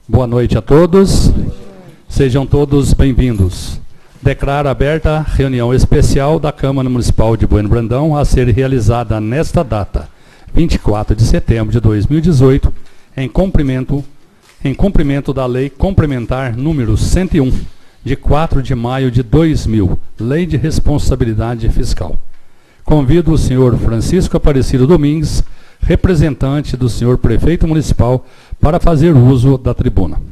Boa noite a todos. Sejam todos bem-vindos. Declaro aberta a reunião especial da Câmara Municipal de Bueno Brandão a ser realizada nesta data, 24 de setembro de 2018, em cumprimento da Lei Complementar número 101, de 4 de maio de 2000, Lei de Responsabilidade Fiscal. Convido o senhor Francisco Aparecido Domingues, representante do senhor Prefeito Municipal, para fazer uso da tribuna.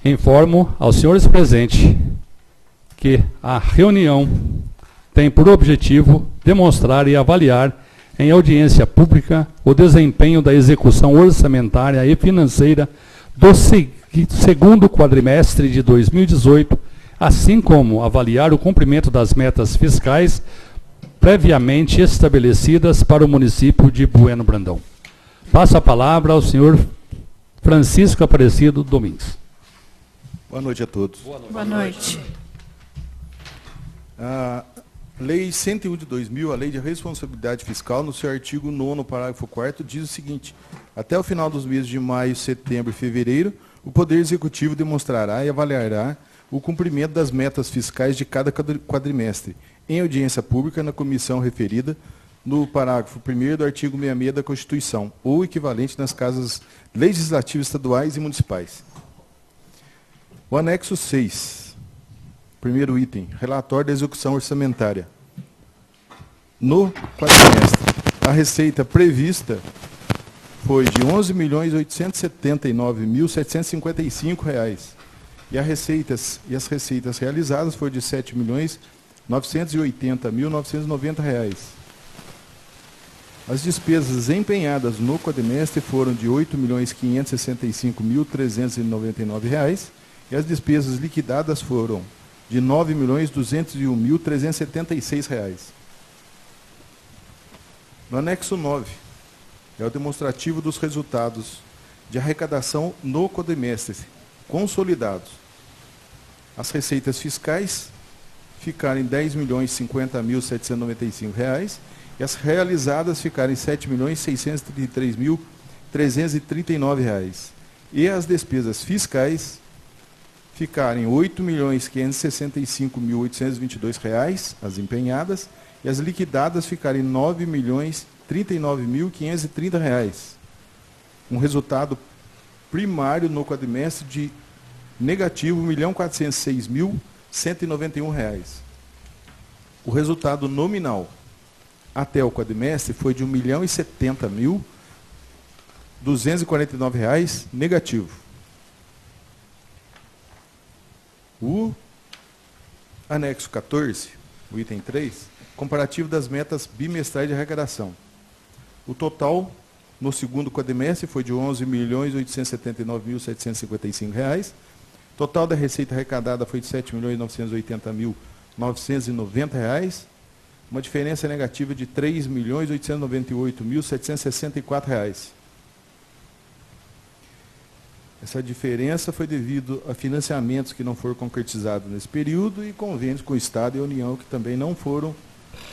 Informo aos senhores presentes que a reunião tem por objetivo demonstrar e avaliar em audiência pública o desempenho da execução orçamentária e financeira do segundo quadrimestre de 2018, assim como avaliar o cumprimento das metas fiscais previamente estabelecidas para o município de Bueno Brandão. Passo a palavra ao senhor Francisco Aparecido Domingues. Boa noite a todos. Boa noite. A Lei 101 de 2000, a Lei de Responsabilidade Fiscal, no seu artigo 9º, parágrafo 4º, diz o seguinte: até o final dos meses de maio, setembro e fevereiro, o Poder Executivo demonstrará e avaliará o cumprimento das metas fiscais de cada quadrimestre, em audiência pública na comissão referida no parágrafo 1º do artigo 66 da Constituição, ou equivalente nas casas legislativas estaduais e municipais. O anexo 6, primeiro item, relatório da execução orçamentária. No quadrimestre, a receita prevista foi de R$ 11.879.755 e as receitas realizadas foram de R$ 7.980.990. As despesas empenhadas no quadrimestre foram de R$ 8.565.399 e as despesas liquidadas foram de R$ 9.201.376. No anexo 9, é o demonstrativo dos resultados de arrecadação no quadrimestre, consolidados. As receitas fiscais ficaram em R$ 10.050.795 e as realizadas ficaram em R$ 7.633.339. E as despesas fiscais ficaram em R$ 8.565.822, as empenhadas, e as liquidadas ficaram em R$ 9.039.530. Um resultado primário no quadrimestre de negativo R$ 1.406.191. O resultado nominal até o quadrimestre foi de R$ 1.070.249 negativo. O anexo 14, o item 3, comparativo das metas bimestrais de arrecadação. O total no segundo quadrimestre foi de R$ 11.879.755. Total da receita arrecadada foi de R$ 7.980.990. Uma diferença negativa de R$ 3.898.764. Essa diferença foi devido a financiamentos que não foram concretizados nesse período e convênios com o Estado e a União que também não foram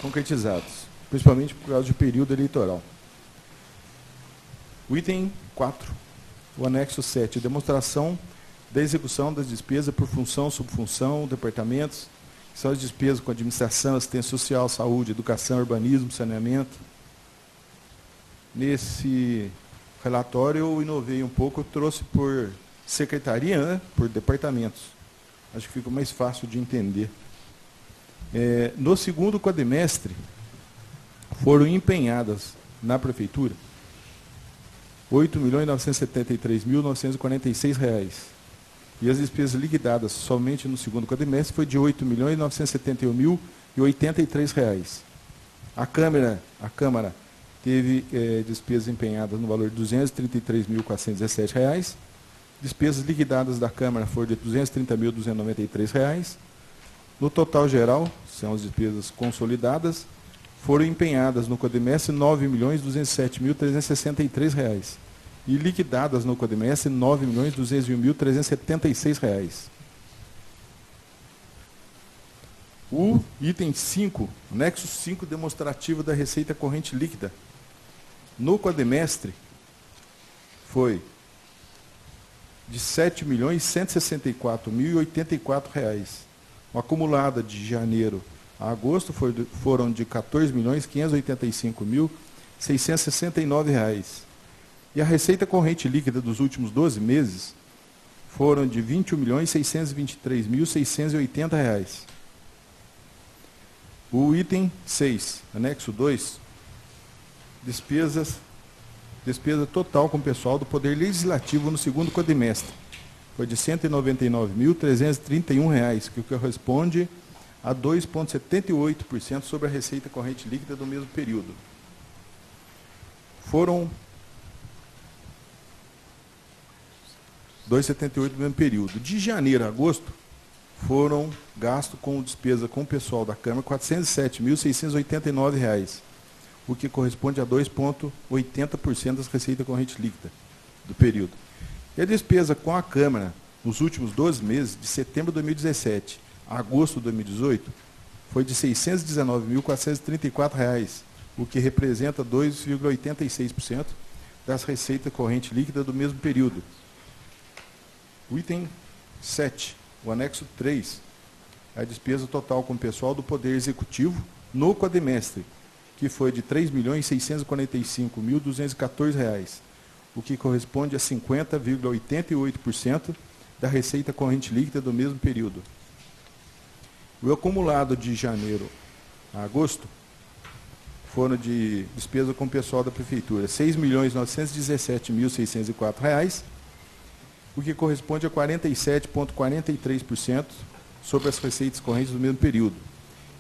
concretizados, principalmente por causa do período eleitoral. O item 4, o anexo 7, demonstração da execução das despesas por função, subfunção, departamentos, que são as despesas com administração, assistência social, saúde, educação, urbanismo, saneamento. Nesse relatório eu inovei um pouco, eu trouxe por secretaria, né, por departamentos. Acho que fica mais fácil de entender. No segundo quadrimestre, foram empenhadas na prefeitura R$ 8.973.946. E as despesas liquidadas somente no segundo quadrimestre foi de R$ 8.971.083. A Câmara teve despesas empenhadas no valor de R$ 233.417. Despesas liquidadas da Câmara foram de R$ 230.293. No total geral, são as despesas consolidadas, foram empenhadas no quadrimestre R$ 9.207.363. E liquidadas no quadrimestre R$ 9.201.376. O item 5, anexo 5, demonstrativo da receita corrente líquida. No quadrimestre, foi de R$ 7.164.084. Uma acumulada de janeiro a agosto foram de R$ 14.585.669. E a receita corrente líquida dos últimos 12 meses foram de R$ 21.623.680. O item 6, anexo 2, despesa total com o pessoal do Poder Legislativo no segundo quadrimestre. Foi de R$ 199.331, que corresponde a 2,78% sobre a receita corrente líquida do mesmo período. Foram 2,78% do mesmo período. De janeiro a agosto, foram gastos com despesa com o pessoal da Câmara R$ 407.689, o que corresponde a 2,80% das receitas correntes líquidas do período. E a despesa com a Câmara nos últimos 12 meses, de setembro de 2017 a agosto de 2018, foi de R$ 619.434, o que representa 2,86% das receitas correntes líquidas do mesmo período. O item 7, o anexo 3, a despesa total com o pessoal do Poder Executivo no quadrimestre, que foi de R$ 3.645.214, o que corresponde a 50,88% da receita corrente líquida do mesmo período. O acumulado de janeiro a agosto foram de despesa com o pessoal da Prefeitura, R$ 6.917.604, o que corresponde a 47,43% sobre as receitas correntes do mesmo período.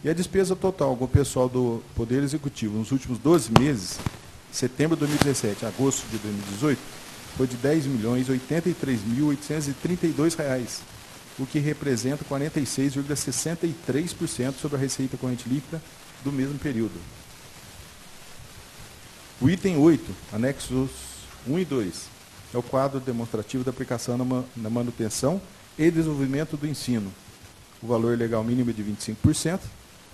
E a despesa total com o pessoal do Poder Executivo nos últimos 12 meses, setembro de 2017 a agosto de 2018, foi de R$ 10.083.832, o que representa 46,63% sobre a receita corrente líquida do mesmo período. O item 8, anexos 1 e 2, é o quadro demonstrativo da aplicação na manutenção e desenvolvimento do ensino. O valor legal mínimo é de 25%,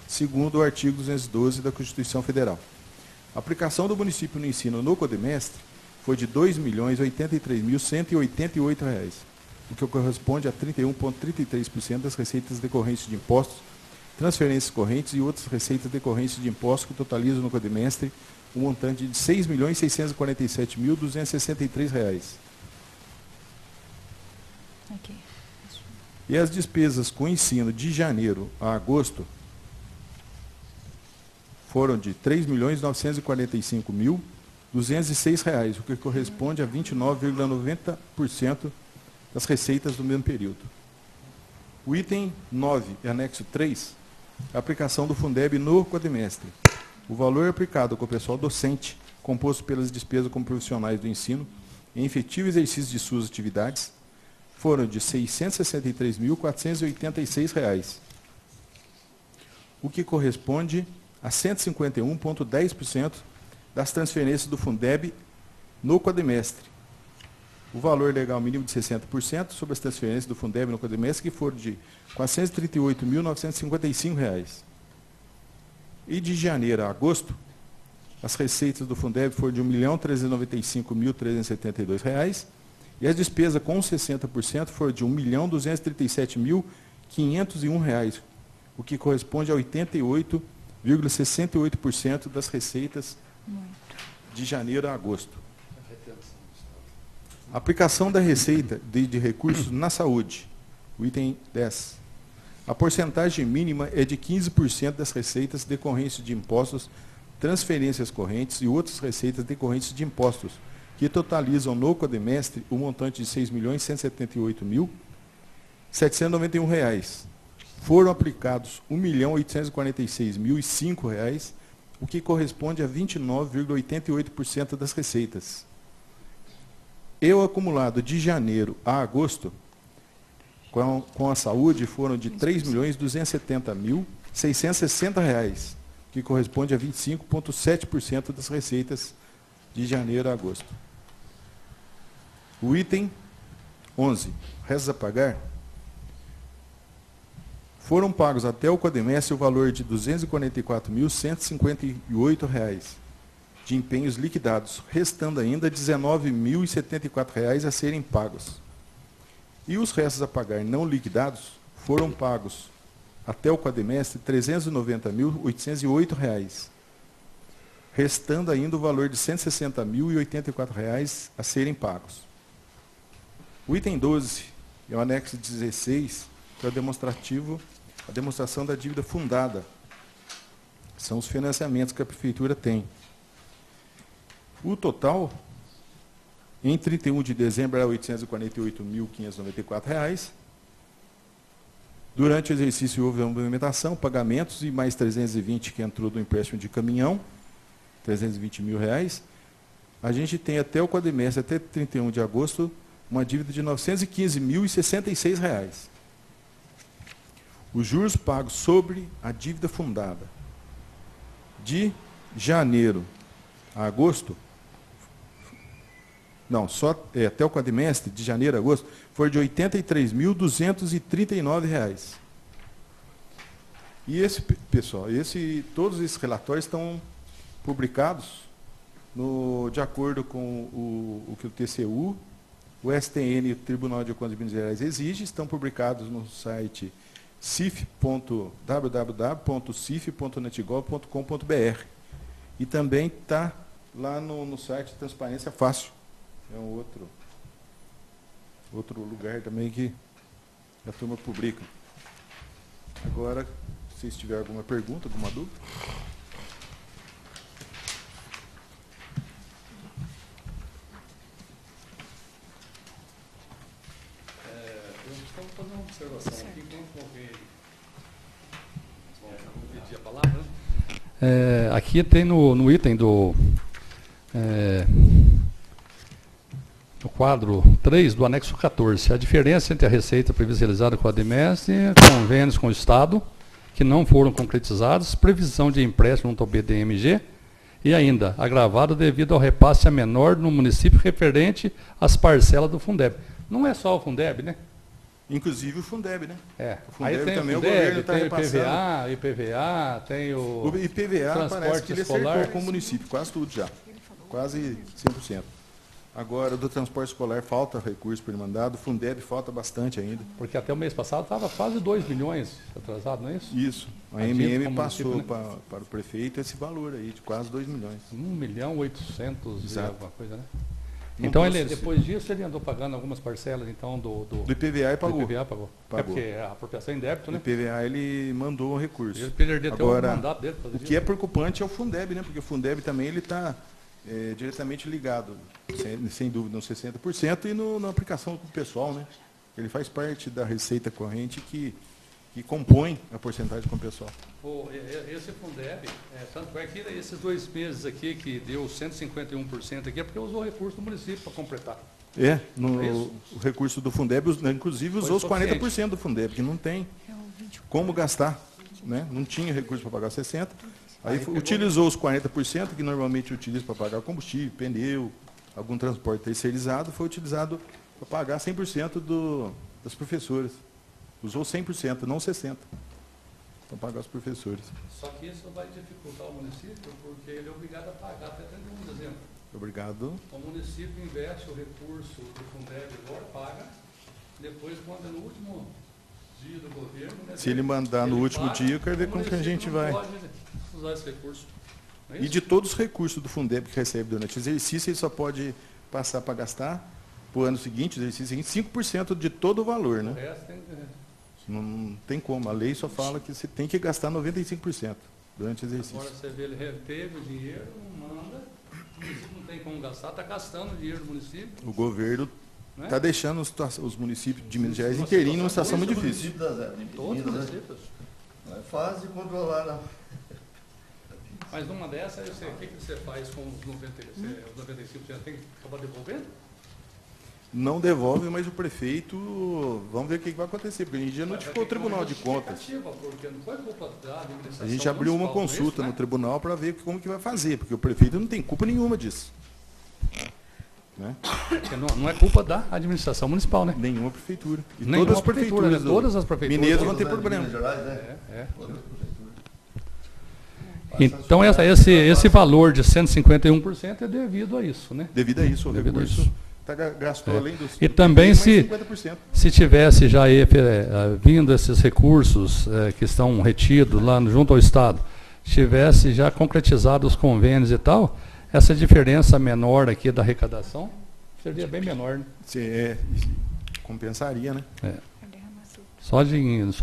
segundo o artigo 212 da Constituição Federal. A aplicação do município no ensino no quadrimestre foi de R$ 2.083.188, o que corresponde a 31,33% das receitas decorrentes de impostos, transferências correntes e outras receitas decorrentes de impostos que totalizam no quadrimestre um montante de R$ 6.647.263. Okay. E as despesas com ensino de janeiro a agosto foram de R$ 3.945.206, o que corresponde a 29,90% das receitas do mesmo período. O item 9, anexo 3, a aplicação do Fundeb no quadrimestre. O valor aplicado com o pessoal docente, composto pelas despesas com profissionais do ensino, em efetivo exercício de suas atividades, foram de R$ 663.486, o que corresponde a 151,10% das transferências do Fundeb no quadrimestre. O valor legal mínimo de 60% sobre as transferências do Fundeb no quadrimestre, que foram de R$ 438.955. E de janeiro a agosto, as receitas do Fundeb foram de R$ 1.395.372, e as despesas com 60% foram de R$ 1.237.501, o que corresponde a 88,68% das receitas de janeiro a agosto. A aplicação da receita de recursos na saúde, o item 10. A porcentagem mínima é de 15% das receitas decorrentes de impostos, transferências correntes e outras receitas decorrentes de impostos, que totalizam no quadrimestre o montante de R$ 6.178.791. Foram aplicados R$ 1.846.005, o que corresponde a 29,88% das receitas. E o acumulado de janeiro a agosto, com a saúde, foram de R$ 3.270.660, que corresponde a 25,7% das receitas de janeiro a agosto. O item 11, restos a pagar, foram pagos até o quadrimestre o valor de R$ 244.158 de empenhos liquidados, restando ainda R$ 19.074 a serem pagos. E os restos a pagar não liquidados foram pagos até o quadrimestre R$ 390.808, restando ainda o valor de R$ 160.084 a serem pagos. O item 12 é o anexo 16, que é a demonstração da dívida fundada. São os financiamentos que a Prefeitura tem. O total, em 31 de dezembro, era R$ 848.594. Durante o exercício houve uma movimentação, pagamentos e mais 320 que entrou do empréstimo de caminhão, R$ 320 mil. A gente tem até o quadrimestre, até 31 de agosto, uma dívida de R$ 915.066. Os juros pagos sobre a dívida fundada de janeiro a agosto, não, só até o quadrimestre, de janeiro a agosto, foi de R$ 83.239. E pessoal, todos esses relatórios estão publicados de acordo com o que o TCU, o STN e o Tribunal de Contas de Minas Gerais exigem, estão publicados no site www.cif.netgov.com.br. E também está lá no site Transparência Fácil. É um outro lugar também que a turma publica. Agora, se tiver alguma pergunta, alguma dúvida. Eu estou fazendo uma observação aqui, enquanto alguém pedir a palavra. Aqui tem no item do no quadro 3 do anexo 14, a diferença entre a receita prevista realizada com a ADMES e convênios com o Estado, que não foram concretizados, previsão de empréstimo junto ao BDMG, e ainda agravado devido ao repasse a menor no município referente às parcelas do Fundeb. Não é só o Fundeb, né? Inclusive o Fundeb, né? O Fundeb aí tem também o Fundeb, o governo está repassando. IPVA, tem o IPVA parece que ele escolar acertou com o município, quase tudo já. Quase 100%. Agora, do transporte escolar falta recurso para ele mandado, o Fundeb falta bastante ainda. Porque até o mês passado estava quase 2 milhões atrasado, não é isso? Isso. A MM passou para o prefeito esse valor aí, de quase 2 milhões. 1.800.000 e alguma coisa, né? Então, depois disso, ele andou pagando algumas parcelas então, do IPVA e pagou. Do IPVA pagou. É porque a apropriação em débito, né? O IPVA, ele mandou o recurso. Ele perdeu até o mandato dele. O que é preocupante é o Fundeb, né? Porque o Fundeb também ele está diretamente ligado, sem dúvida, nos 60% e na aplicação do pessoal, né? Ele faz parte da receita corrente que compõe a porcentagem com o pessoal. Esse Fundeb, tanto é que esses 2 meses aqui, que deu 151% aqui, é porque usou recurso do município para completar. O recurso do Fundeb, inclusive, usou os 40% do Fundeb, que não tem como gastar, né? Não tinha recurso para pagar 60%. Aí utilizou os 40%, que normalmente utiliza para pagar combustível, pneu, algum transporte terceirizado, foi utilizado para pagar 100% das professoras. Usou 100%, não 60%, para pagar os professores. Só que isso vai dificultar o município, porque ele é obrigado a pagar até 31 de dezembro. Obrigado. O município investe o recurso do Fundeb agora, paga, depois, quando é no último dia do governo... Né, se ele mandar no último dia, eu quero ver como que a gente vai... pode usar esse recurso. E de todos os recursos do Fundeb que recebe durante o exercício, ele só pode passar para gastar, para o ano seguinte, o exercício seguinte, 5% de todo o valor, né? O resto tem... Não tem como, a lei só fala que você tem que gastar 95% durante o exercício. Agora você vê, ele reteve o dinheiro, manda, o município não tem como gastar, está gastando o dinheiro do município. O governo está deixando os municípios de Minas Gerais inteirinhos numa situação muito difícil. Todos os municípios. Não é fácil controlar, não. Mas numa dessas, o que você faz com os 95%? Tem que acabar devolvendo? Não devolve, mas o prefeito, vamos ver o que vai acontecer, porque a gente já notificou o Tribunal de Contas. A gente abriu uma consulta no tribunal para ver como que vai fazer, porque o prefeito não tem culpa nenhuma disso. Né? Não é culpa da administração municipal, né? Nenhuma prefeitura. E todas as prefeituras. Todas as prefeituras. Mineiros vão ter problema. Então, esse valor de 151% é devido a isso, né? Devido a isso, o recurso gastou além dos... E também mais se 50%. tivesse já vindo esses recursos que estão retidos lá junto ao Estado, tivesse já concretizado os convênios e tal, essa diferença menor aqui da arrecadação seria bem menor, né? Compensaria, né? Só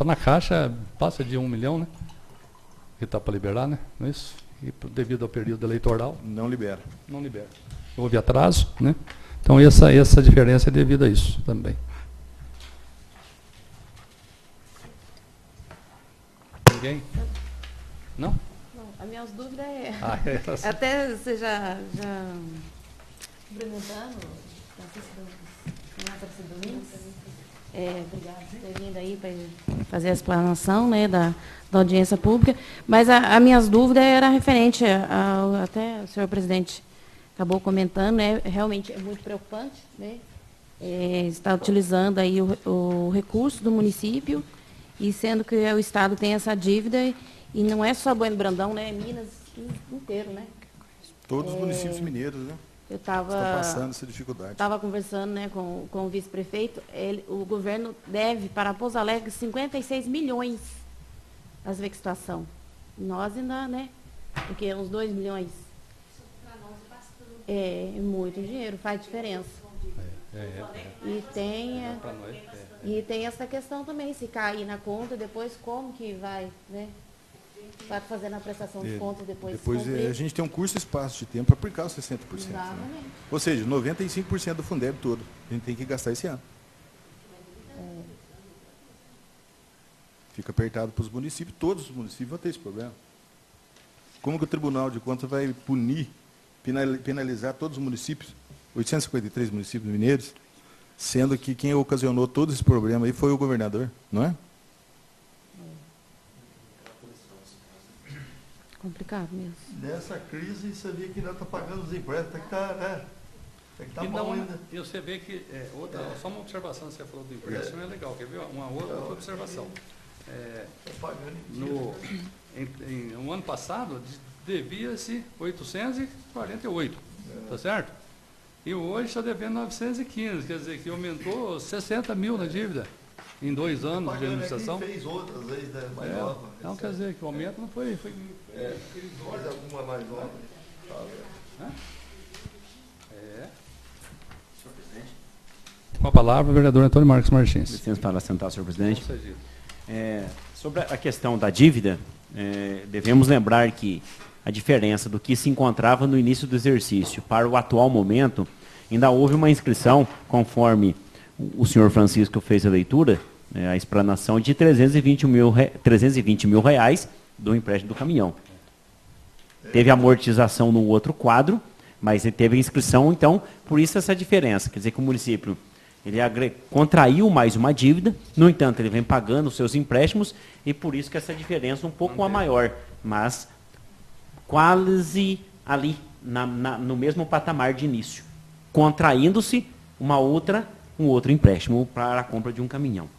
na Caixa passa de 1 milhão, né? Que está para liberar, né? Não é isso? E devido ao período eleitoral... Não libera. Não libera. Houve atraso, né? Então essa diferença é devido a isso também. Ninguém? Não? Não, as minhas dúvidas é... Essa. Até você já cumprimentando, Renata Domingos. Obrigada por ter vindo aí para fazer a explanação, né, da audiência pública. Mas as minhas dúvidas eram referente até o senhor presidente acabou comentando, né, realmente é muito preocupante, né, está utilizando aí o recurso do município, e sendo que o Estado tem essa dívida, e não é só Bueno Brandão, né, é Minas inteiro, né? Todos os municípios mineiros, né? Eu estão passando essa dificuldade. Estava conversando, né, com o vice-prefeito, o governo deve para Pouso Alegre 56 milhões as vextação. Nós ainda, né, porque uns 2 milhões. É muito dinheiro, faz diferença. E tem essa questão também, se cair na conta, depois como que vai, né? Vai fazendo a prestação de contas depois. A gente tem um curto espaço de tempo para aplicar os 60%. Exatamente. Né? Ou seja, 95% do Fundeb todo. A gente tem que gastar esse ano. Fica apertado para os municípios, todos os municípios vão ter esse problema. Como que o Tribunal de Contas vai penalizar todos os municípios, 853 municípios mineiros, sendo que quem ocasionou todo esse problema aí foi o governador, não é? Complicado mesmo. Nessa crise, você vê que ainda está pagando os empréstimos, tem que estar, né? Tem que estar bom ainda. E você vê que, só uma observação, você falou do empréstimo, é legal, quer ver? Uma outra observação. Em um ano passado, devia-se 848, tá certo? E hoje está devendo 915, quer dizer que aumentou 60 mil na dívida em 2 anos de administração. Fez outras vezes, né, mais nova. Não, quer dizer que o aumento não foi... Fez alguma mais nova. Senhor presidente. Com a palavra, o vereador Antônio Marcos Martins. Licença para assentar, senhor presidente. Sobre a questão da dívida, devemos lembrar que a diferença do que se encontrava no início do exercício para o atual momento, ainda houve uma inscrição, conforme o senhor Francisco fez a leitura, a explanação de 320 mil reais do empréstimo do caminhão. Teve amortização no outro quadro, mas teve inscrição, então, por isso essa diferença. Quer dizer que o município ele contraiu mais uma dívida, no entanto, ele vem pagando os seus empréstimos, e por isso que essa diferença é um pouco a maior, mas quase ali, no mesmo patamar de início, contraindo-se um outro empréstimo para a compra de um caminhão.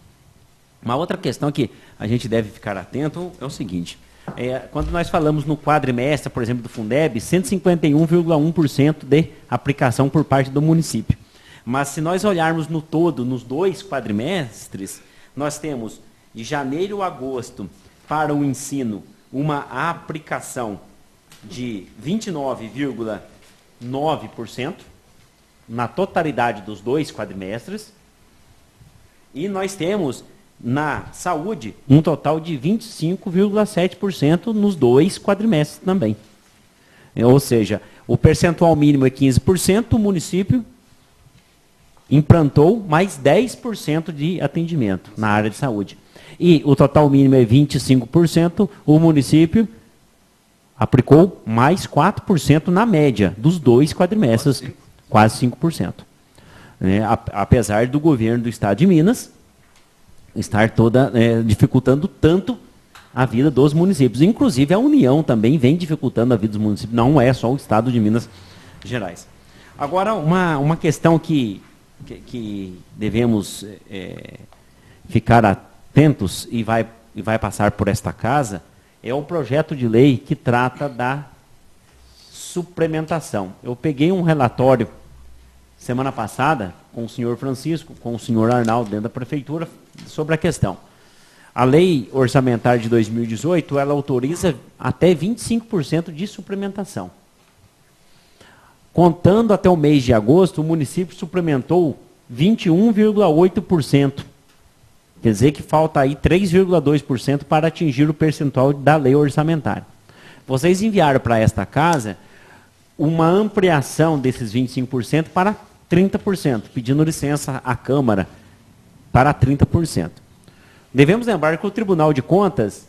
Uma outra questão que a gente deve ficar atento é o seguinte, quando nós falamos no quadrimestre, por exemplo, do Fundeb, 151,1% de aplicação por parte do município. Mas se nós olharmos no todo, nos 2 quadrimestres, nós temos de janeiro a agosto para o ensino uma aplicação de 29,9% na totalidade dos 2 quadrimestres. E nós temos na saúde um total de 25,7% nos 2 quadrimestres também. Ou seja, o percentual mínimo é 15%, o município implantou mais 10% de atendimento na área de saúde. E o total mínimo é 25%, o município aplicou mais 4% na média dos 2 quadrimestres, quase 5%. Apesar do governo do Estado de Minas estar dificultando tanto a vida dos municípios. Inclusive, a União também vem dificultando a vida dos municípios, não é só o Estado de Minas Gerais. Agora, uma questão que devemos ficar atentos e vai passar por esta casa é o projeto de lei que trata da suplementação. Eu peguei um relatório semana passada com o senhor Francisco, com o senhor Arnaldo dentro da prefeitura, sobre a questão. A lei orçamentária de 2018, ela autoriza até 25% de suplementação. Contando até o mês de agosto, o município suplementou 21,8%. Quer dizer que falta aí 3,2% para atingir o percentual da lei orçamentária. Vocês enviaram para esta casa uma ampliação desses 25% para 30%, pedindo licença à Câmara para 30%. Devemos lembrar que o Tribunal de Contas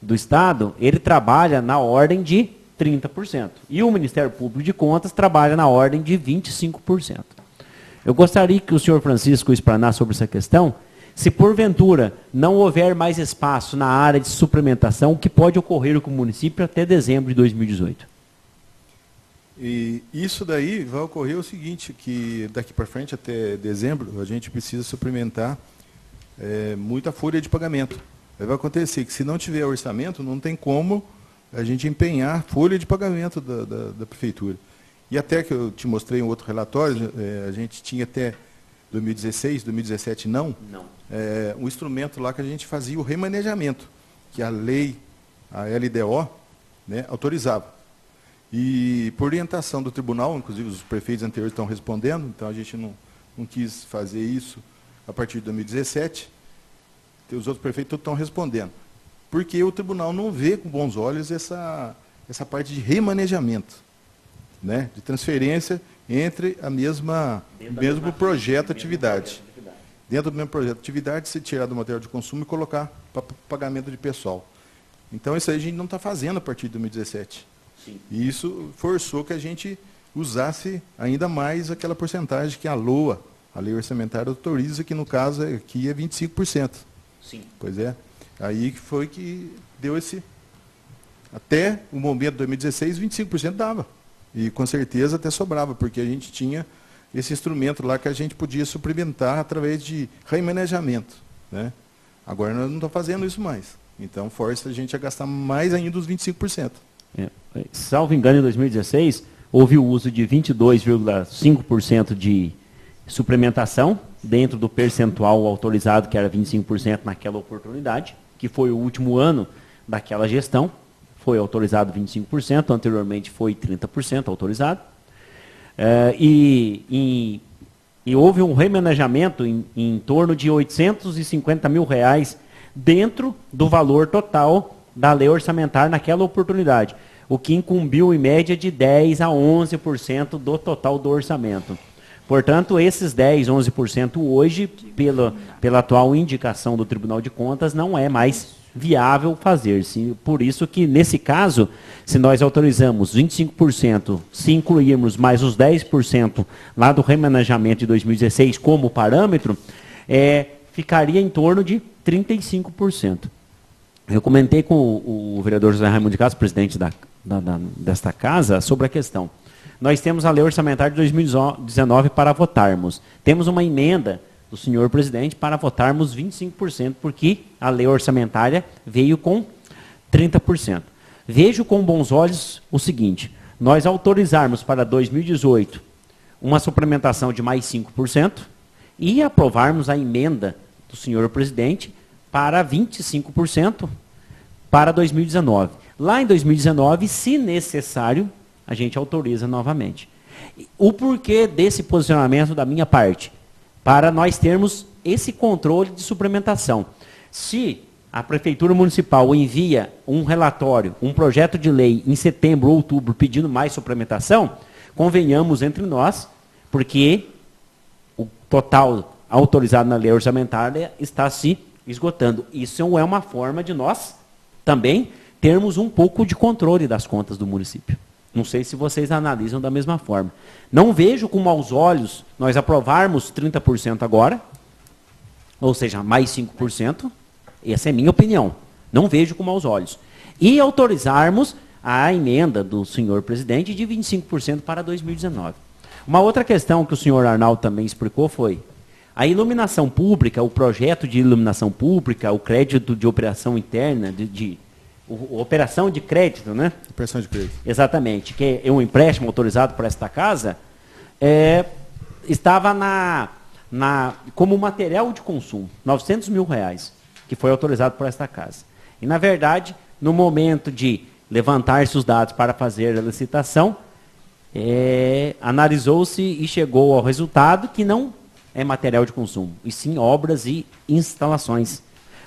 do Estado, ele trabalha na ordem de 30%. E o Ministério Público de Contas trabalha na ordem de 25%. Eu gostaria que o senhor Francisco explanasse sobre essa questão, se porventura não houver mais espaço na área de suplementação, o que pode ocorrer com o município até dezembro de 2018. E isso daí vai ocorrer o seguinte, que daqui para frente até dezembro, a gente precisa suplementar muita folha de pagamento. Aí vai acontecer que se não tiver orçamento, não tem como a gente empenhar folha de pagamento da prefeitura. E até que eu te mostrei um outro relatório, a gente tinha até 2016, 2017 não. Um instrumento lá que a gente fazia o remanejamento, que a lei, a LDO, né, autorizava. E por orientação do tribunal, inclusive os prefeitos anteriores estão respondendo, então a gente não quis fazer isso a partir de 2017, os outros prefeitos estão respondendo. Porque o tribunal não vê com bons olhos essa parte de remanejamento, né, de transferência entre o mesmo projeto de atividade. Dentro do mesmo projeto de atividade, se tirar do material de consumo e colocar para pagamento de pessoal. Então, isso aí a gente não está fazendo a partir de 2017. Sim. E isso forçou que a gente usasse ainda mais aquela porcentagem que a LOA, a Lei Orçamentária, autoriza, que no caso aqui é 25%. Sim. Pois é. Aí foi que deu esse... Até o momento de 2016, 25% dava. E com certeza até sobrava, porque a gente tinha esse instrumento lá que a gente podia suplementar através de remanejamento, né? Agora nós não estamos fazendo isso mais. Então força a gente a gastar mais ainda os 25%. Salvo engano, em 2016, houve o uso de 22,5% de suplementação dentro do percentual autorizado, que era 25% naquela oportunidade, que foi o último ano daquela gestão. Foi autorizado 25%, anteriormente foi 30% autorizado. E houve um remanejamento em torno de R$850 mil dentro do valor total da lei orçamentária naquela oportunidade, o que incumbiu em média de 10% a 11% do total do orçamento. Portanto, esses 10%, 11% hoje, pela atual indicação do Tribunal de Contas, não é mais viável fazer-se. Por isso que, nesse caso, se nós autorizamos 25%, se incluirmos mais os 10% lá do remanejamento de 2016 como parâmetro, ficaria em torno de 35%. Eu comentei com o vereador José Raimundo de Castro, presidente desta casa, sobre a questão. Nós temos a lei orçamentária de 2019 para votarmos. Temos uma emenda do senhor presidente para votarmos 25%, porque a lei orçamentária veio com 30%. Vejo com bons olhos o seguinte: nós autorizarmos para 2018 uma suplementação de mais 5% e aprovarmos a emenda do senhor presidente para 25% para 2019. Lá em 2019, se necessário, a gente autoriza novamente. O porquê desse posicionamento da minha parte? Para nós termos esse controle de suplementação. Se a Prefeitura Municipal envia um relatório, um projeto de lei em setembro ou outubro pedindo mais suplementação, convenhamos entre nós, porque o total autorizado na lei orçamentária está se esgotando. Isso é uma forma de nós também termos um pouco de controle das contas do município. Não sei se vocês analisam da mesma forma. Não vejo com maus olhos nós aprovarmos 30% agora, ou seja, mais 5%, essa é a minha opinião. Não vejo com maus olhos. E autorizarmos a emenda do senhor presidente de 25% para 2019. Uma outra questão que o senhor Arnaldo também explicou foi a iluminação pública, o projeto de iluminação pública, o crédito de operação interna, operação de crédito, né? Operação de crédito. Exatamente, que é um empréstimo autorizado por esta casa, estava como material de consumo, R$900 mil, que foi autorizado por esta casa. E, na verdade, no momento de levantar-se os dados para fazer a licitação, analisou-se e chegou ao resultado que não é material de consumo, e sim obras e instalações.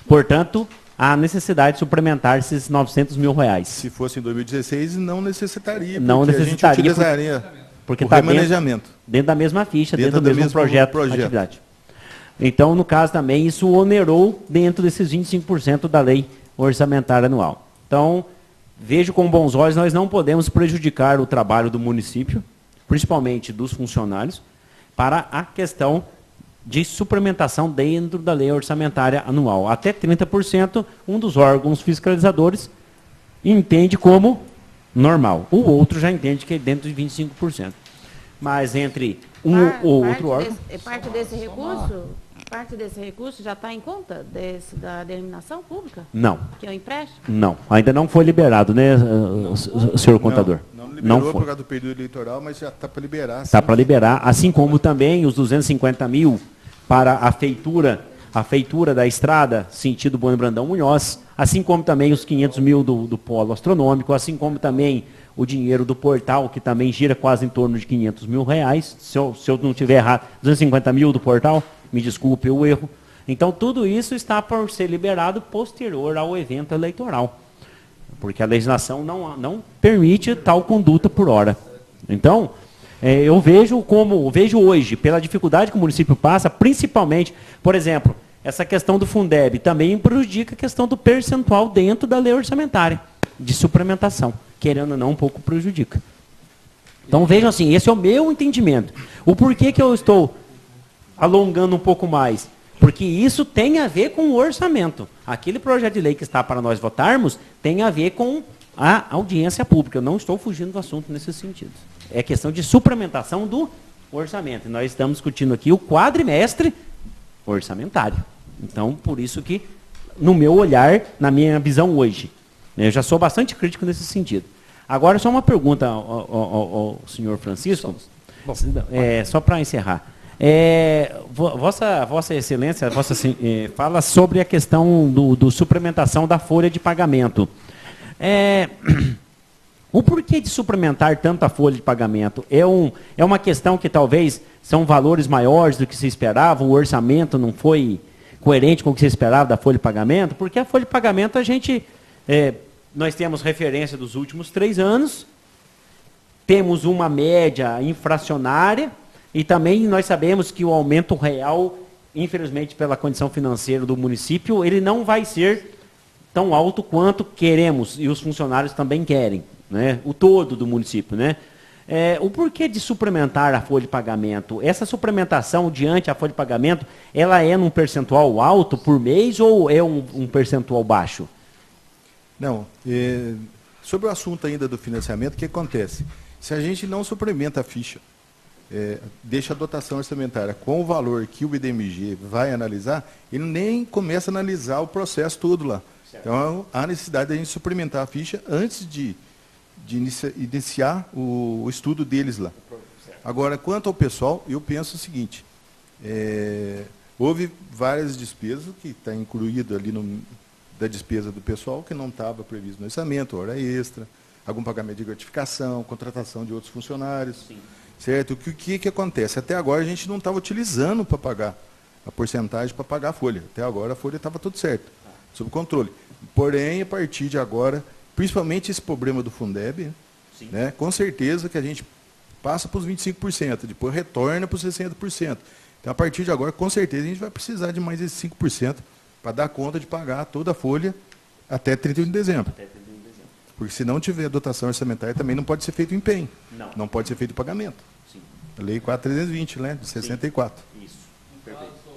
Portanto, há necessidade de suplementar esses R$900 mil. Se fosse em 2016, não necessitaria. Não necessitaria, a gente utilizaria porque o está remanejamento. Dentro da mesma ficha, dentro do mesmo projeto. Atividade. Então, no caso também, isso onerou dentro desses 25% da lei orçamentária anual. Então, vejo com bons olhos, nós não podemos prejudicar o trabalho do município, principalmente dos funcionários, para a questão de suplementação dentro da lei orçamentária anual. Até 30%, um dos órgãos fiscalizadores entende como normal. O outro já entende que é dentro de 25%. Mas entre ou outro órgão... Parte desse recurso já está em conta da denominação pública? Não. Que é o empréstimo? Não. Ainda não foi liberado, né, senhor contador? Não liberou por causa do período eleitoral, mas já está para liberar. Está para liberar, assim como também os 250 mil para a feitura da estrada, sentido Bueno Brandão Munhoz, assim como também os 500 mil do polo astronômico, assim como também o dinheiro do portal, que também gira quase em torno de R$500 mil. Se eu não tiver errado, 250 mil do portal, me desculpe o erro. Então, tudo isso está por ser liberado posterior ao evento eleitoral, porque a legislação não permite tal conduta por hora. Então, eu vejo hoje, pela dificuldade que o município passa, principalmente, por exemplo, essa questão do Fundeb também prejudica a questão do percentual dentro da lei orçamentária, de suplementação. Querendo ou não, um pouco prejudica. Então, vejam assim, esse é o meu entendimento. O porquê que eu estou alongando um pouco mais? Porque isso tem a ver com o orçamento. Aquele projeto de lei que está para nós votarmos tem a ver com a audiência pública. Eu não estou fugindo do assunto nesse sentido. É questão de suplementação do orçamento. E nós estamos discutindo aqui o quadrimestre orçamentário. Então, por isso que, no meu olhar, na minha visão hoje, eu já sou bastante crítico nesse sentido. Agora, só uma pergunta ao senhor Francisco, só para encerrar. Vossa Excelência, fala sobre a questão do suplementação da folha de pagamento. O porquê de suplementar tanto a folha de pagamento? É uma questão que talvez são valores maiores do que se esperava, o orçamento não foi coerente com o que se esperava da folha de pagamento, porque a folha de pagamento nós temos referência dos últimos 3 anos, temos uma média inflacionária, e também nós sabemos que o aumento real, infelizmente pela condição financeira do município, ele não vai ser tão alto quanto queremos, e os funcionários também querem, né? O todo do município, né? O porquê de suplementar a folha de pagamento? Essa suplementação diante a folha de pagamento, ela é num percentual alto por mês ou é um percentual baixo? Não. Sobre o assunto ainda do financiamento, o que acontece? Se a gente não suplementa a ficha, deixa a dotação orçamentária com o valor que o BDMG vai analisar, ele nem começa a analisar o processo todo lá. Certo. Então, há necessidade de a gente suplementar a ficha antes de iniciar o estudo deles lá. Certo. Agora, quanto ao pessoal, eu penso o seguinte, houve várias despesas que está incluído ali da despesa do pessoal que não estava previsto no orçamento, hora extra, algum pagamento de gratificação, contratação de outros funcionários. Sim. Certo? O que acontece? Até agora a gente não estava utilizando para pagar a porcentagem para pagar a folha. Até agora a folha estava tudo certo, sob controle. Porém, a partir de agora, principalmente esse problema do Fundeb, né, com certeza que a gente passa para os 25%, depois retorna para os 60%. Então, a partir de agora, com certeza, a gente vai precisar de mais esses 5% para dar conta de pagar toda a folha até 31 de dezembro. Porque se não tiver dotação orçamentária, também não pode ser feito empenho. Não pode ser feito pagamento. Sim. A Lei 4.320, né, de 64. Sim. Isso. Perfeito. Só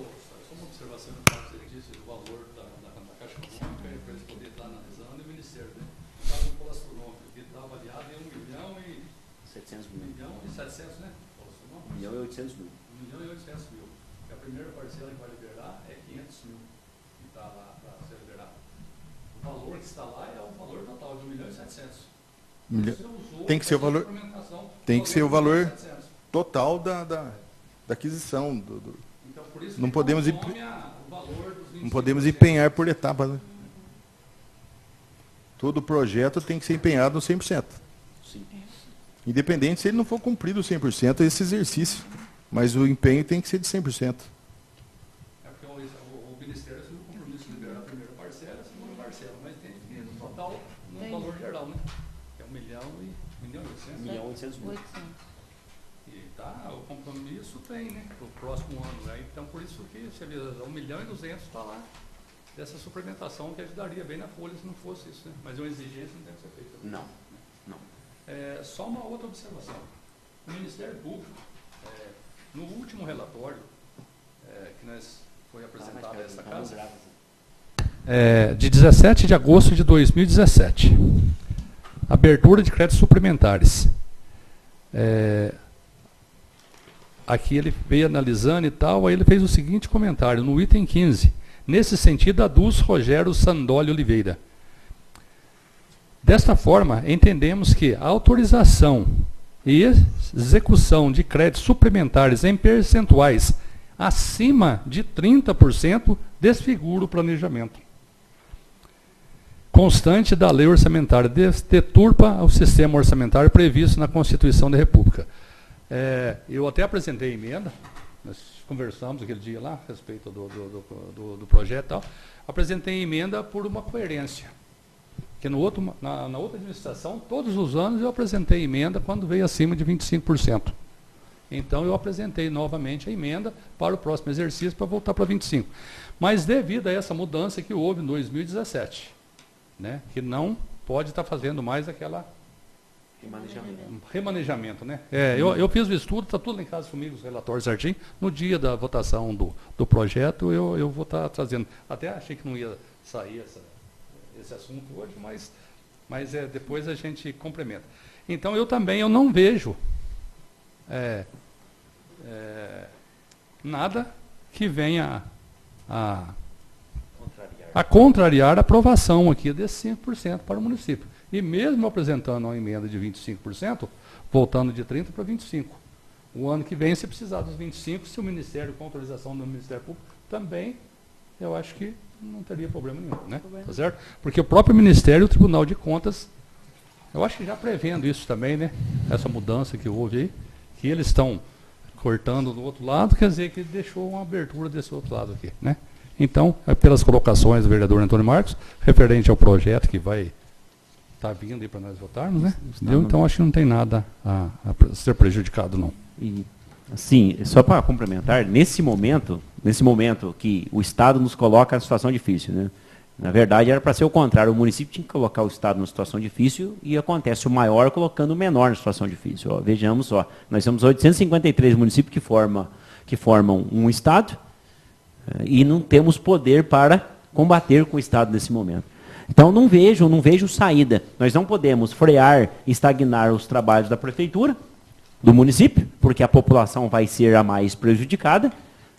uma observação no caso que você disse do valor da Caixa Econômica, para eles poderem estar analisando, e o Ministério, né? O caso do polo astronômico, que está avaliado em 1.700.000, né? 1.800.000. 1.800.000. A primeira parcela que vai liberar é 500.000, que está lá para ser liberado. O valor que está lá é o valor total de 1.700.000. Tem que ser o valor. Tem que ser o valor total da aquisição. Então, por isso Não que podemos consome o valor dos 25%. Não podemos empenhar por etapas, né? Todo projeto tem que ser empenhado no 100%. Sim. Independente se ele não for cumprido 100%, esse exercício. Mas o empenho tem que ser de 100%. É porque o Ministério assumiu o compromisso de liberar a primeira parcela, a segunda parcela, mas tem dinheiro no total, no valor geral, né? Que é 1.800.000. 1.800.000. E tá, o compromisso tem, né? Para o próximo ano. Né? Então, por isso que você vê, 1.200.000 está lá. Dessa suplementação que ajudaria bem na folha se não fosse isso, né? Mas uma exigência não deve ser feita. Não, não. Só uma outra observação. O Ministério Público, no último relatório que foi apresentado a essa casa, de 17 de agosto de 2017, abertura de créditos suplementares. Aqui ele veio analisando e tal, aí ele fez o seguinte comentário, no item 15, nesse sentido, aduz Rogério Sandoli Oliveira. Desta forma, entendemos que a autorização e execução de créditos suplementares em percentuais acima de 30% desfigura o planejamento constante da lei orçamentária, deturpa o sistema orçamentário previsto na Constituição da República. Eu até apresentei a emenda, nós conversamos aquele dia lá a respeito do projeto e tal, apresentei a emenda por uma coerência. Porque na outra administração, todos os anos eu apresentei emenda quando veio acima de 25%. Então eu apresentei novamente a emenda para o próximo exercício para voltar para 25%. Mas devido a essa mudança que houve em 2017, né, que não pode estar fazendo mais aquela remanejamento, né? Eu fiz o estudo, está tudo lá em casa comigo, os relatórios certinho. No dia da votação do projeto, eu vou estar trazendo. Até achei que não ia sair esse assunto hoje, mas depois a gente complementa. Então, eu não vejo nada que venha a contrariar a aprovação aqui desse 5% para o município. E mesmo apresentando uma emenda de 25%, voltando de 30% para 25%. O ano que vem, se precisar dos 25%, se o Ministério, com autorização do Ministério Público, também, eu acho que não teria problema nenhum, né? Tá certo? Porque o próprio Ministério e o Tribunal de Contas, eu acho que já prevendo isso também, né? Essa mudança que houve aí, que eles estão cortando do outro lado, quer dizer que deixou uma abertura desse outro lado aqui, né? Então, pelas colocações do vereador Antônio Marcos, referente ao projeto que vai estar vindo aí para nós votarmos, né? Então, acho que não tem nada a ser prejudicado, não. E, assim, só para complementar, nesse momento que o Estado nos coloca em situação difícil, né? Na verdade, era para ser o contrário, o município tinha que colocar o Estado numa situação difícil e acontece o maior colocando o menor na situação difícil. Ó, vejamos só, nós temos 853 municípios que formam um Estado e não temos poder para combater com o Estado nesse momento. Então, não vejo saída. Nós não podemos frear e estagnar os trabalhos da prefeitura, do município, porque a população vai ser a mais prejudicada,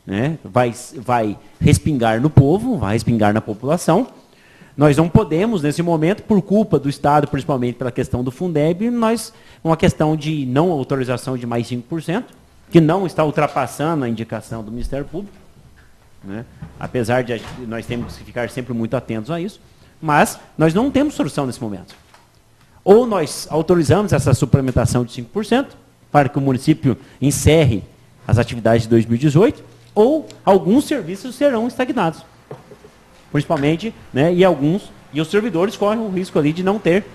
né? Vai respingar no povo, vai respingar na população. Nós não podemos, nesse momento, por culpa do Estado, principalmente pela questão do Fundeb, uma questão de não autorização de mais 5%, que não está ultrapassando a indicação do Ministério Público, né? Apesar de nós temos que ficar sempre muito atentos a isso, mas nós não temos solução nesse momento. Ou nós autorizamos essa suplementação de 5%, para que o município encerre as atividades de 2018, ou alguns serviços serão estagnados. Principalmente, né, e os servidores correm o risco ali de não ter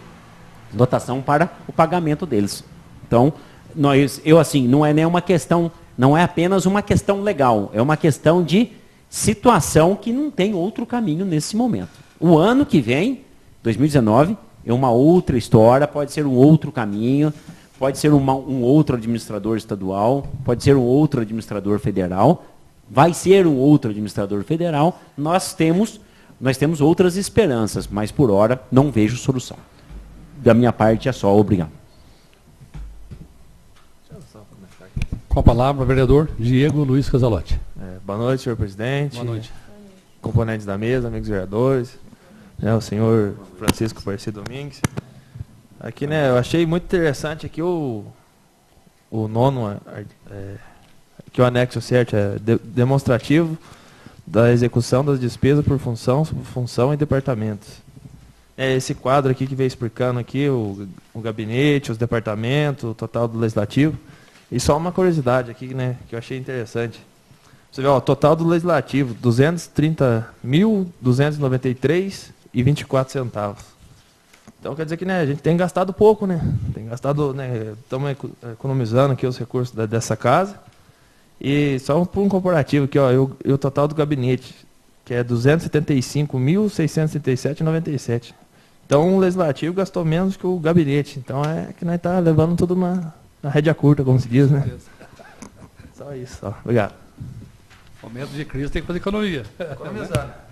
dotação para o pagamento deles. Então, não é nenhuma questão, não é apenas uma questão legal, é uma questão de situação que não tem outro caminho nesse momento. O ano que vem, 2019, é uma outra história, pode ser um outro caminho, pode ser um outro administrador estadual, pode ser um outro administrador federal, vai ser um outro administrador federal, nós temos outras esperanças, mas por hora não vejo solução. Da minha parte é só, obrigado. Com a palavra, vereador Diego Luiz Casalotti. Boa noite, senhor presidente. Boa noite. Componentes da mesa, amigos vereadores, né, o senhor Francisco Parci Domingues. Aqui, né, eu achei muito interessante aqui o nono que o anexo 7 é demonstrativo da execução das despesas por função, subfunção e departamentos. É esse quadro aqui que veio explicando aqui o gabinete, os departamentos, o total do legislativo. E só uma curiosidade aqui, né, que eu achei interessante. Você vê, ó, o total do legislativo, 230.293,24 centavos. Então quer dizer que, né, a gente tem gastado pouco, né? Tem gastado, né, estamos economizando aqui os recursos dessa casa. E só por um comparativo aqui, ó, o total do gabinete, que é 275.637,97. Então o legislativo gastou menos que o gabinete. Então é que nós está levando tudo na rédea curta, como se diz, né? Só isso, ó. Obrigado. Momento de crise tem que fazer economia. Economizar.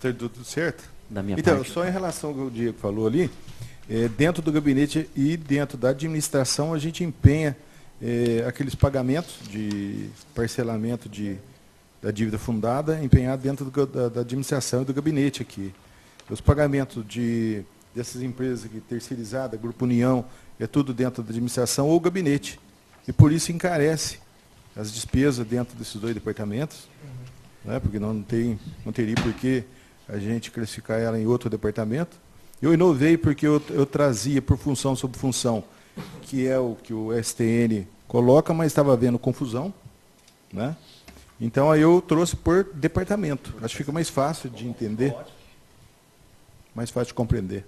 Tudo certo? Da minha Então, parte. só em relação ao que o Diego falou ali, dentro do gabinete e dentro da administração, a gente empenha aqueles pagamentos de parcelamento da dívida fundada, empenhado dentro da administração e do gabinete aqui. Os pagamentos dessas empresas aqui, terceirizadas, Grupo União, é tudo dentro da administração ou gabinete. E por isso encarece as despesas dentro desses dois departamentos, né, porque não teria por que a gente classificar ela em outro departamento. Eu inovei porque eu trazia por função sobre função, que é o que o STN coloca, mas estava havendo confusão, né? Então aí eu trouxe por departamento. Acho que fica mais fácil de entender, mais fácil de compreender.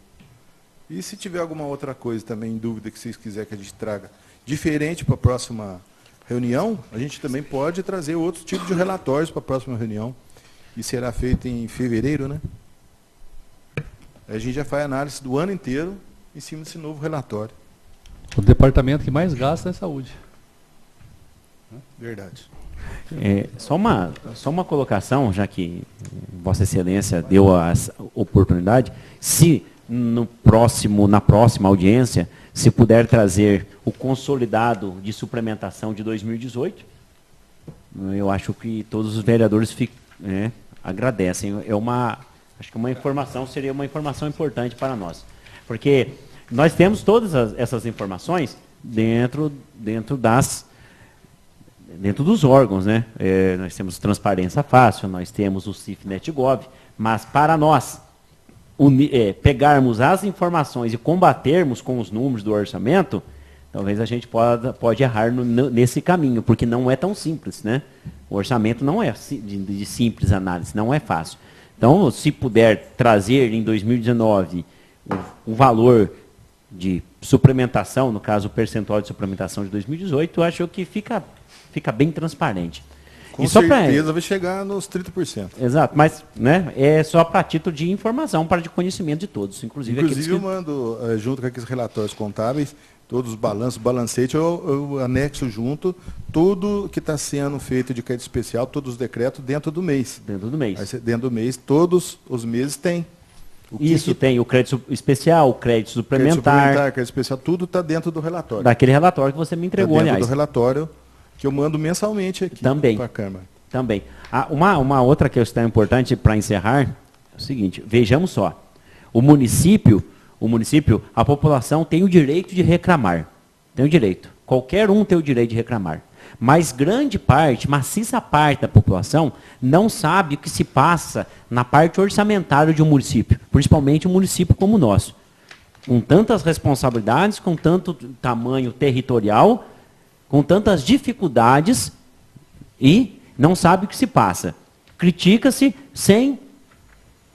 E se tiver alguma outra coisa também em dúvida que vocês quiserem que a gente traga diferente para a próxima reunião, a gente também pode trazer outros tipos de relatórios para a próxima reunião. E será feito em fevereiro, né? A gente já faz análise do ano inteiro em cima desse novo relatório. O departamento que mais gasta é saúde. Verdade. Só uma colocação, já que Vossa Excelência deu a oportunidade, se na próxima audiência, se puder trazer o consolidado de suplementação de 2018, eu acho que todos os vereadores agradecem. Acho que uma informação seria uma informação importante para nós. Porque nós temos todas essas informações dentro dos órgãos, né? Nós temos Transparência Fácil, nós temos o CIF.net.gov, mas para nós pegarmos as informações e combatermos com os números do orçamento, talvez a gente pode errar nesse caminho, porque não é tão simples, né? O orçamento não é de simples análise, não é fácil. Então, se puder trazer em 2019 o valor de suplementação, no caso o percentual de suplementação de 2018, eu acho que fica bem transparente. Com certeza vai chegar nos 30%. Exato, mas, né, é só para título de informação, para de conhecimento de todos. Inclusive eu mando, junto com aqueles relatórios contábeis, todos os balanços, balancete, eu anexo junto tudo que está sendo feito de crédito especial, todos os decretos dentro do mês. Dentro do mês. Aí, dentro do mês, todos os meses tem. Tem o crédito especial, o crédito suplementar. Crédito especial, tudo está dentro do relatório. Daquele relatório que você me entregou, dentro aliás. Do relatório que eu mando mensalmente aqui para a Câmara. Também. Uma outra questão importante para encerrar é o seguinte, vejamos só. O município, a população tem o direito de reclamar. Tem o direito. Qualquer um tem o direito de reclamar. Mas grande parte, maciça parte da população, não sabe o que se passa na parte orçamentária de um município, principalmente um município como o nosso. Com tantas responsabilidades, com tanto tamanho territorial, com tantas dificuldades, e não sabe o que se passa. Critica-se sem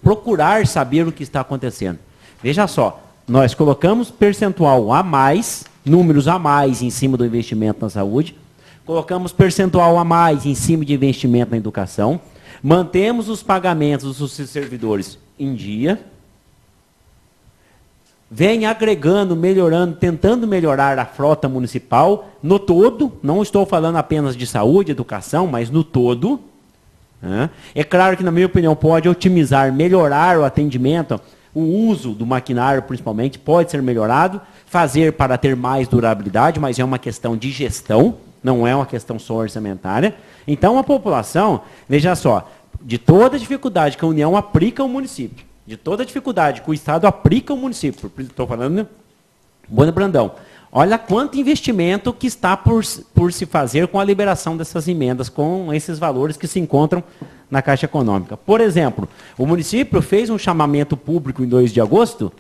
procurar saber o que está acontecendo. Veja só, nós colocamos percentual a mais, números a mais em cima do investimento na saúde, colocamos percentual a mais em cima de investimento na educação, mantemos os pagamentos dos servidores em dia, vem agregando, melhorando, tentando melhorar a frota municipal no todo, não estou falando apenas de saúde, educação, mas no todo. É claro que, na minha opinião, pode otimizar, melhorar o atendimento, o uso do maquinário, principalmente, pode ser melhorado, fazer para ter mais durabilidade, mas é uma questão de gestão, não é uma questão só orçamentária. Então, a população, veja só, de toda a dificuldade que a União aplica ao município, de toda a dificuldade que o Estado aplica ao município, estou falando Bueno Brandão, Olha quanto investimento que está por se fazer com a liberação dessas emendas, com esses valores que se encontram na Caixa Econômica. Por exemplo, o município fez um chamamento público em 2 de agosto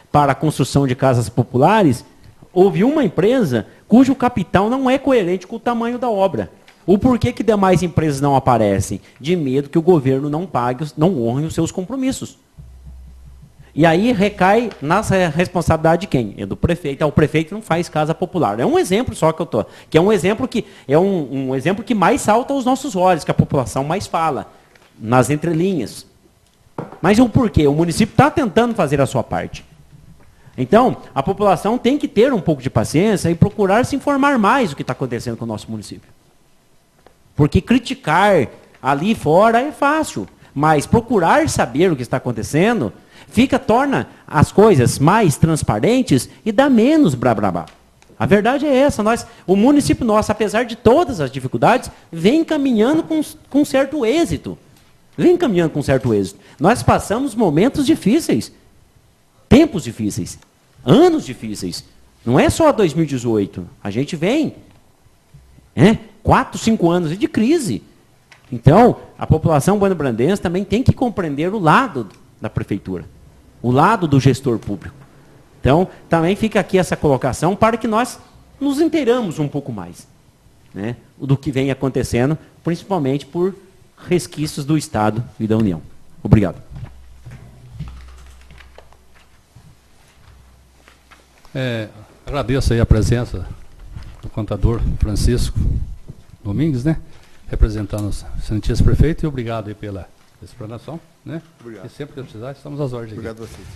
para a construção de casas populares. Houve uma empresa cujo capital não é coerente com o tamanho da obra. O porquê que demais empresas não aparecem? De medo que o governo não pague, não honre os seus compromissos. E aí recai na responsabilidade de quem? É do prefeito. O prefeito não faz casa popular. É um exemplo só que eu estou. Que é um exemplo que é um exemplo que mais salta aos nossos olhos, que a população mais fala, nas entrelinhas. Mas o porquê? O município está tentando fazer a sua parte. Então, a população tem que ter um pouco de paciência e procurar se informar mais do que está acontecendo com o nosso município. Porque criticar ali fora é fácil, mas procurar saber o que está acontecendo torna as coisas mais transparentes e dá menos blá-blá-blá. A verdade é essa, o município nosso, apesar de todas as dificuldades, vem caminhando com certo êxito. Vem caminhando com certo êxito. Nós passamos momentos difíceis, tempos difíceis, anos difíceis. Não é só 2018, a gente vem 4, 5 anos de crise. Então, a população buenobrandense também tem que compreender o lado da prefeitura, o lado do gestor público. Então, também fica aqui essa colocação para que nós nos inteiramos um pouco mais, né, do que vem acontecendo, principalmente por resquícios do Estado e da União. Obrigado. Agradeço aí a presença do contador Francisco Domingues, né, representando o excelentíssimo prefeito, e obrigado aí pela explanação, né? Obrigado. E sempre que precisar, estamos às ordens. Obrigado a vocês.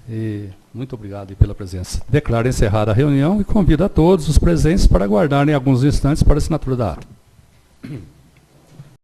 E muito obrigado aí pela presença. Declaro encerrada a reunião e convido a todos os presentes para aguardarem alguns instantes para a assinatura da ata.